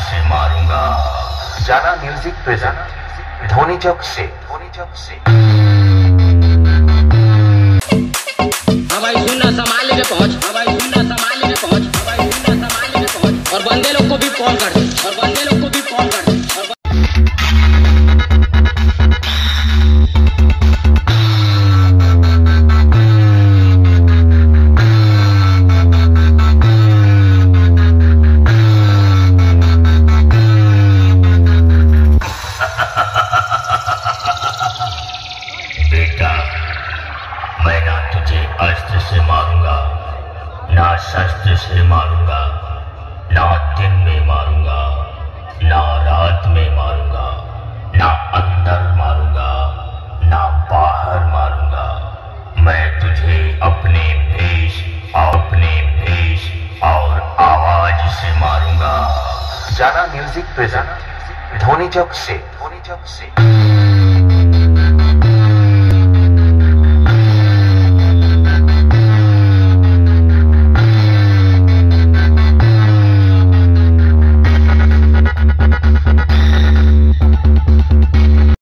से मारूंगा। जाना म्यूजिक प्रेजेंट धोनी चौक से। हाँ भाई सुनना, संभाल के पहुंच। हाँ भाई सुनना, संभाल के पहुंच। हाँ भाई सुनना, संभाल के पहुंच। और बंदे लोग को भी कॉल कर दे। और बंदे लोग को भी कॉल कर दे। बेटा, मैं ना तुझे अस्त्र से मारूंगा, ना शस्त्र से मारूंगा, ना दिन में मारूंगा, ना रात में मारूंगा, ना अंदर मारूंगा, ना बाहर मारूंगा। मैं तुझे अपने भेष और आवाज से मारूंगा। जाना म्यूजिक प्रेजेंट धोनी चौक से।